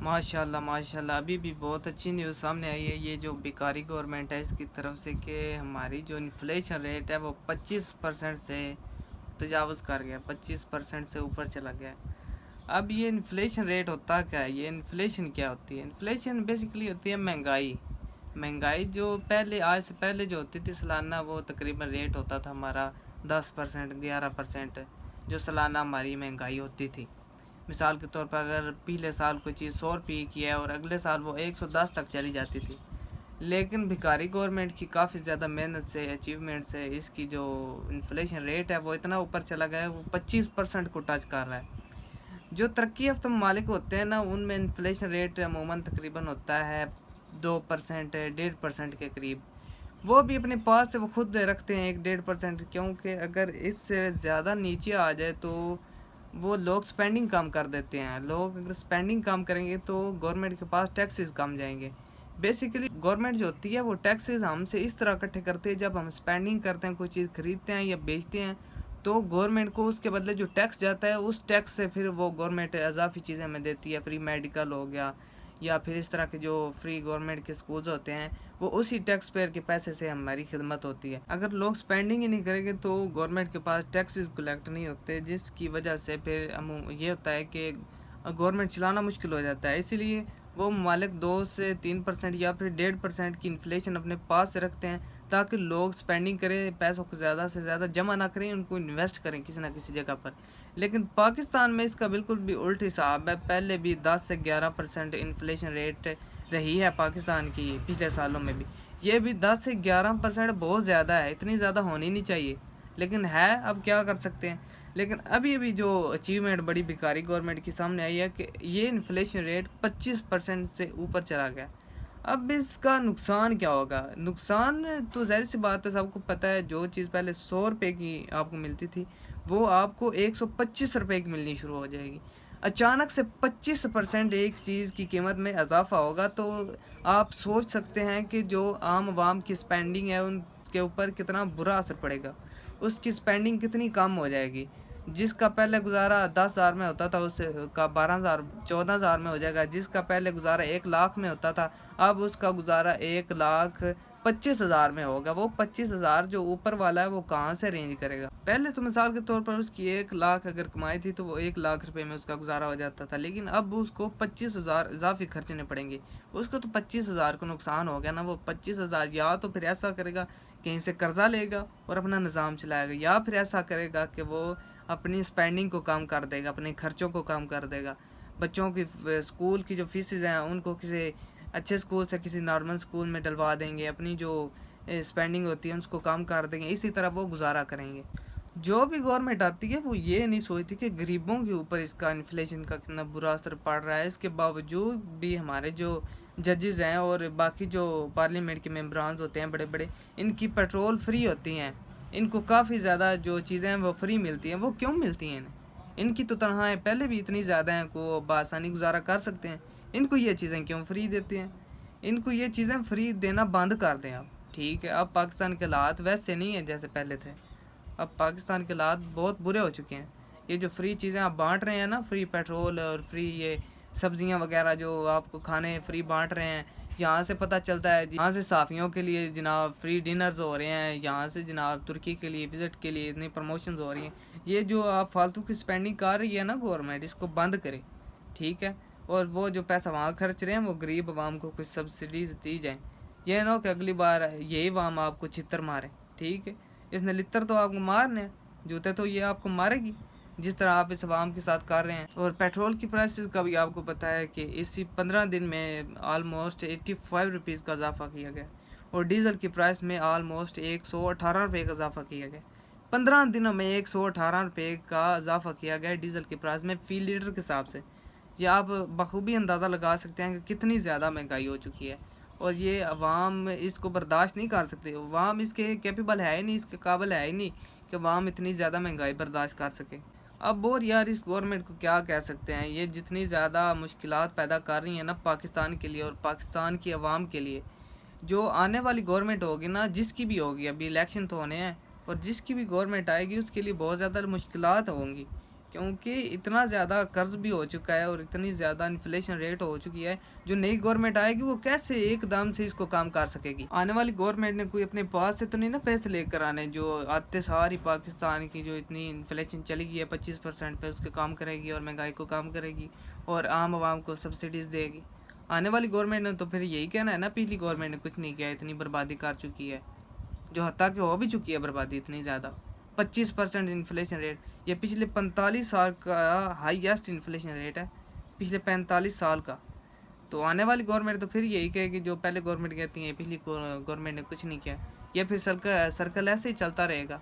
माशाल्लाह माशाल्लाह, अभी भी बहुत अच्छी न्यूज़ सामने आई है। ये जो बेकारी गवर्नमेंट है इसकी तरफ से कि हमारी जो इन्फ्लेशन रेट है वो 25% से तजावज़ कर गया, 25% से ऊपर चला गया है। अब ये इन्फ्लेशन रेट होता क्या है, ये इन्फ्लेशन क्या होती है? इन्फ्लेशन बेसिकली होती है महंगाई। महंगाई जो पहले, आज से पहले जो होती थी सालाना, वो तकरीबन रेट होता था हमारा 10% 11%, जो सालाना हमारी महंगाई होती थी। मिसाल के तौर पर अगर पिछले साल कोई चीज़ 100 रुपये की है और अगले साल वो 110 तक चली जाती थी। लेकिन भिखारी गवर्नमेंट की काफ़ी ज़्यादा मेहनत से, अचीवमेंट से इसकी जो इन्फ्लेशन रेट है वो इतना ऊपर चला गया है, वो 25% को टच कर रहा है। जो तरक्की याफ्ता ममालिक होते हैं ना, उनमें इन्फ्लेशन रेट अमूमन तकरीबन होता है 2% 1.5% के करीब। वो भी अपने पास से वो खुद रखते हैं 1-1.5%, क्योंकि अगर इससे ज़्यादा नीचे आ जाए तो वो लोग स्पेंडिंग कम कर देते हैं। लोग अगर स्पेंडिंग कम करेंगे तो गवर्नमेंट के पास टैक्सेस कम जाएंगे। बेसिकली गवर्नमेंट जो होती है वो टैक्सेस हमसे इस तरह इकट्ठे करती है, जब हम स्पेंडिंग करते हैं, कोई चीज़ खरीदते हैं या बेचते हैं, तो गवर्नमेंट को उसके बदले जो टैक्स जाता है उस टैक्स से फिर वो गवर्नमेंट इजाफी चीज़ें हमें देती है। फ्री मेडिकल हो गया, या फिर इस तरह के जो फ्री गवर्नमेंट के स्कूल्स होते हैं, वो उसी टैक्स पेयर के पैसे से हमारी खिदमत होती है। अगर लोग स्पेंडिंग ही नहीं करेंगे तो गवर्नमेंट के पास टैक्सेस कलेक्ट नहीं होते, जिसकी वजह से फिर ये होता है कि गवर्नमेंट चलाना मुश्किल हो जाता है। इसीलिए वो ममालिक 2 से 3% या फिर 1.5% की इन्फ्लेशन अपने पास से रखते हैं, ताकि लोग स्पेंडिंग करें, पैसों को ज़्यादा से ज़्यादा जमा ना करें, उनको इन्वेस्ट करें किसी ना किसी जगह पर। लेकिन पाकिस्तान में इसका बिल्कुल भी उल्ट हिसाब है। पहले भी 10 से 11% इन्फ्लेशन रेट रही है पाकिस्तान की, पिछले सालों में भी। ये भी 10 से 11% बहुत ज़्यादा है, इतनी ज़्यादा होनी नहीं चाहिए, लेकिन है, अब क्या कर सकते हैं। लेकिन अभी अभी जो अचीवमेंट बड़ी भिखारी गवर्नमेंट की सामने आई है कि ये इन्फ्लेशन रेट 25% से ऊपर चला गया। अब इसका नुकसान क्या होगा? नुकसान तो ज़ाहिर सी बात है, सबको पता है। जो चीज़ पहले 100 रुपये की आपको मिलती थी, वो आपको 125 रुपये की मिलनी शुरू हो जाएगी। अचानक से 25% एक चीज़ की कीमत में इजाफा होगा, तो आप सोच सकते हैं कि जो आम आवाम की स्पेंडिंग है उनके ऊपर कितना बुरा असर पड़ेगा। उसकी स्पेंडिंग कितनी कम हो जाएगी। जिसका पहले गुजारा 10,000 में होता था, उस का 12,000 14,000 में हो जाएगा। जिसका पहले गुजारा 1 लाख में होता था, अब उसका गुजारा 1,25,000 में होगा। वो 25,000 जो ऊपर वाला है वो कहाँ से अरेंज करेगा? पहले तो मिसाल के तौर पर उसकी 1 लाख अगर कमाई थी तो वो 1 लाख रुपए में उसका गुजारा हो जाता था, लेकिन अब उसको 25,000 इजाफी खर्चने पड़ेंगे। उसको तो 25,000 को नुकसान हो गया ना। वो 25,000 या तो फिर ऐसा करेगा कहीं से कर्जा लेगा और अपना निज़ाम चलाएगा, या फिर ऐसा करेगा कि वो अपनी स्पेंडिंग को कम कर देगा, अपने खर्चों को कम कर देगा। बच्चों की स्कूल की जो फीसेज हैं उनको किसी अच्छे स्कूल से किसी नॉर्मल स्कूल में डलवा देंगे, अपनी जो स्पेंडिंग होती है उसको कम कर देंगे। इसी तरह वो गुजारा करेंगे। जो भी गवर्नमेंट आती है वो ये नहीं सोचती कि गरीबों के ऊपर इसका इन्फ्लेशन का कितना बुरा असर पड़ रहा है। इसके बावजूद भी हमारे जो जजेस हैं और बाकी जो पार्लियामेंट के मेंबरान होते हैं बड़े बड़े, इनकी पेट्रोल फ्री होती हैं। इनको काफ़ी ज़्यादा जो चीज़ें हैं वो फ्री मिलती हैं। वो क्यों मिलती हैं इन्हें? इनकी तो तनख्वाहें पहले भी इतनी ज़्यादा हैं कि वो बआसानी गुजारा कर सकते हैं। इनको ये चीज़ें क्यों फ्री देते हैं? इनको ये चीज़ें फ्री देना बंद कर दें आप। ठीक है, अब पाकिस्तान के हालात वैसे नहीं हैं जैसे पहले थे। अब पाकिस्तान के हालात बहुत बुरे हो चुके हैं। ये जो फ्री चीज़ें आप बांट रहे हैं ना, फ्री पेट्रोल और फ्री ये सब्जियां वगैरह जो आपको खाने फ्री बांट रहे हैं, यहाँ से पता चलता है। यहाँ से साफ़ियों के लिए जनाब फ्री डिनर्स हो रहे हैं, यहाँ से जनाब तुर्की के लिए विज़िट के लिए इतनी प्रमोशंस हो रही हैं। ये जो आप फालतू की स्पेंडिंग कर रही है ना गवर्नमेंट, इसको बंद करे। ठीक है, और वो जो पैसा वहाँ खर्च रहे हैं वो गरीब आवाम को कुछ सब्सिडीज़ दी जाएँ। ये ना हो कि अगली बार यही आवाम आपको छितर मारे। ठीक है, इसने लितर तो आपको मारने हैं, जूते तो ये आपको मारेगी, जिस तरह आप इस आवाम के साथ कर रहे हैं। और पेट्रोल की प्राइसेस का भी आपको पता है कि इसी 15 दिन में आलमोस्ट 85 रुपीज़ का इजाफा किया गया, और डीज़ल की प्राइस में आलमोस्ट 118 रुपये का इजाफा किया गया। 15 दिनों में 118 रुपये का इजाफा किया गया डीज़ल की प्राइस में फ़ी लीटर के हिसाब से। ये आप बखूबी अंदाज़ा लगा सकते हैं कि कितनी ज़्यादा महंगाई हो चुकी है, और ये अवाम इसको बर्दाश्त नहीं कर सकती। अवाम इसके कैपेबल है ही नहीं, इसके काबिल है ही नहीं कि अवाम इतनी ज़्यादा महंगाई बर्दाश्त कर सके। अब और यार इस गवर्नमेंट को क्या कह सकते हैं। ये जितनी ज़्यादा मुश्किलात पैदा कर रही हैं ना पाकिस्तान के लिए और पाकिस्तान की अवाम के लिए, जो आने वाली गवर्नमेंट होगी ना, जिसकी भी होगी, अभी इलेक्शन तो होने हैं, और जिसकी भी गवर्नमेंट आएगी उसके लिए बहुत ज़्यादा मुश्किलात होंगी, کیونکہ اتنا زیادہ قرض بھی ہو چکا ہے اور اتنی زیادہ انفلیشن ریٹ ہو چکی ہے. جو نئی گورنمنٹ آئے گی وہ کیسے ایک دم سے اس کو کام کر سکے گی؟ آنے والی گورنمنٹ نے کوئی اپنے پاس سے تو نہیں نا پیسے لے کر آنے جو آتے ساری پاکستان کی جو اتنی انفلیشن چلی گئی ہے 25% پہ اس کے کام کرے گی اور مہنگائی کو کام کرے گی اور عام عوام کو سبسڈیز دے گی. آنے والی گورنمنٹ نے تو پھر یہی کہنا ہے نا پچھلی گورنمنٹ نے کچھ نہیں کیا, اتنی بربادی کر چکی ہے, جو حتیٰ کہ ہو بھی چکی ہے بربادی اتنی زیادہ. 25% انفلیشن ریٹ, یہ پچھلے 45 سال کا ہائیسٹ انفلیشن ریٹ ہے, پچھلے 45 سال کا. تو آنے والی گورنمنٹ تو پھر یہی کہے گی جو پہلے گورنمنٹ کہتی ہیں پچھلی گورنمنٹ نے کچھ نہیں کیا. یہ پھر سرکل ایسے ہی چلتا رہے گا,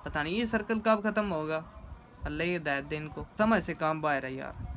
پتہ نہیں یہ سرکل کب ختم ہوگا. اللہ ہدایت دے ان کو, سمجھ سے کام باہر ہے یار.